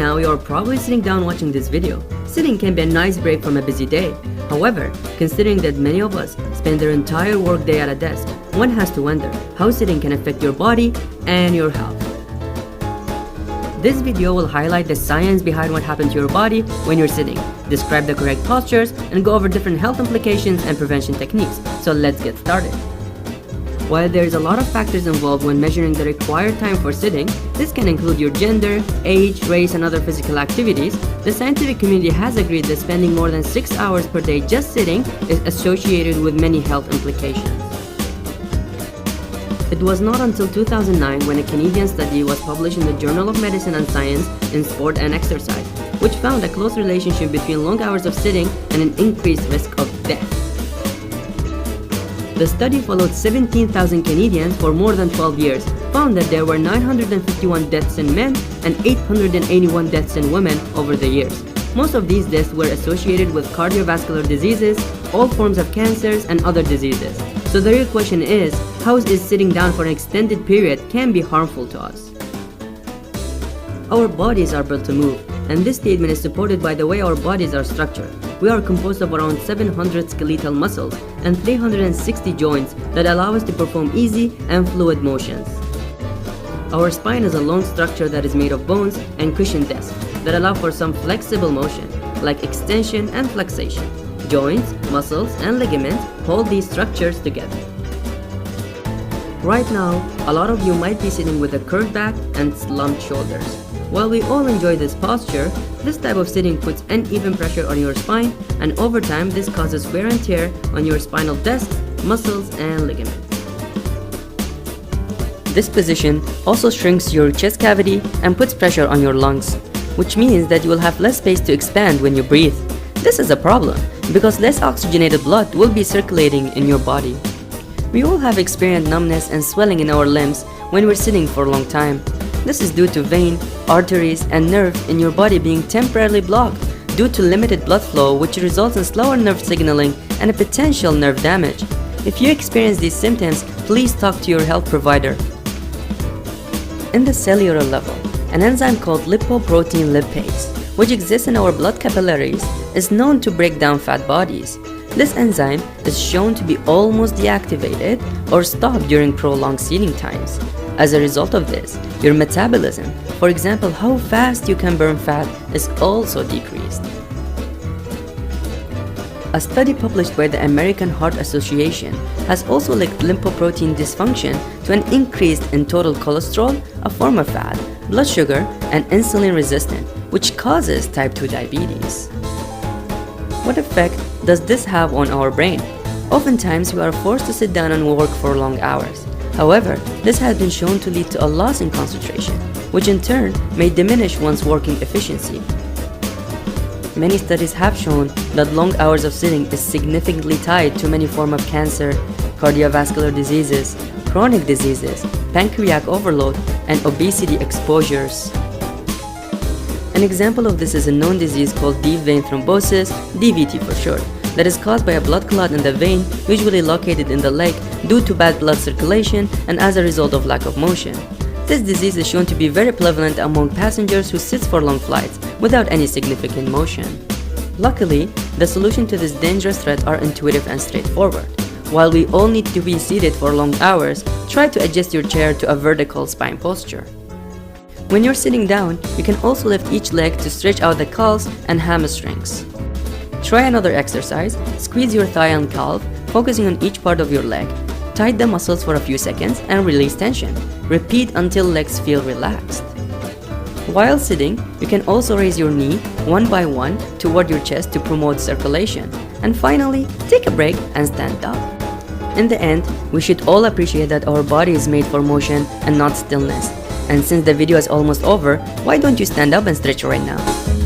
now, you're probably sitting down watching this video. Sitting can be a nice break from a busy day. However, considering that many of us spend their entire workday at a desk, one has to wonder how sitting can affect your body and your health. This video will highlight the science behind what happens to your body when you're sitting, describe the correct postures, and go over different health implications and prevention techniques. So let's get started. While there is a lot of factors involved when measuring the required time for sitting, this can include your gender, age, race, and other physical activities, the scientific community has agreed that spending more than 6 hours per day just sitting is associated with many health implications. It was not until 2009 when a Canadian study was published in the Journal of Medicine and Science in Sport and Exercise, which found a close relationship between long hours of sitting and an increased risk of death. The study followed 17,000 Canadians for more than 12 years, found that there were 951 deaths in men and 881 deaths in women over the years. Most of these deaths were associated with cardiovascular diseases, all forms of cancers, and other diseases. So the real question is, how is sitting down for an extended period can be harmful to us? Our bodies are built to move, and this statement is supported by the way our bodies are structured. We are composed of around 700 skeletal muscles and 360 joints that allow us to perform easy and fluid motions. Our spine is a long structure that is made of bones and cushioned discs that allow for some flexible motion, like extension and flexation. Joints, muscles, and ligaments hold these structures together. Right now, a lot of you might be sitting with a curved back and slumped shoulders. While we all enjoy this posture, this type of sitting puts uneven pressure on your spine, and over time this causes wear and tear on your spinal discs, muscles, and ligaments. This position also shrinks your chest cavity and puts pressure on your lungs, which means that you will have less space to expand when you breathe. This is a problem because less oxygenated blood will be circulating in your body. We all have experienced numbness and swelling in our limbs when we're sitting for a long time. This is due to veins, arteries, and nerves in your body being temporarily blocked due to limited blood flow, which results in slower nerve signaling and a potential nerve damage. If you experience these symptoms, please talk to your health provider. In the cellular level, an enzyme called lipoprotein lipase, which exists in our blood capillaries, is known to break down fat bodies. This enzyme is shown to be almost deactivated or stopped during prolonged sitting times. As a result of this, your metabolism, for example how fast you can burn fat, is also decreased. A study published by the American Heart Association has also linked lipoprotein dysfunction to an increase in total cholesterol, a form of fat, blood sugar, and insulin resistance, which causes type 2 diabetes. What effect does this have on our brain? Oftentimes, we are forced to sit down and work for long hours. However, this has been shown to lead to a loss in concentration, which in turn may diminish one's working efficiency. Many studies have shown that long hours of sitting is significantly tied to many forms of cancer, cardiovascular diseases, chronic diseases, pancreatic overload, and obesity exposures. An example of this is a known disease called deep vein thrombosis, DVT for short, that is caused by a blood clot in the vein, usually located in the leg, due to bad blood circulation and as a result of lack of motion. This disease is shown to be very prevalent among passengers who sit for long flights without any significant motion. Luckily, the solution to this dangerous threat are intuitive and straightforward. While we all need to be seated for long hours, try to adjust your chair to a vertical spine posture. When you're sitting down, you can also lift each leg to stretch out the calves and hamstrings. Try another exercise, squeeze your thigh and calf, focusing on each part of your leg. Tighten the muscles for a few seconds and release tension. Repeat until legs feel relaxed. While sitting, you can also raise your knee one by one toward your chest to promote circulation. And finally, take a break and stand up. In the end, we should all appreciate that our body is made for motion and not stillness. And since the video is almost over, why don't you stand up and stretch right now?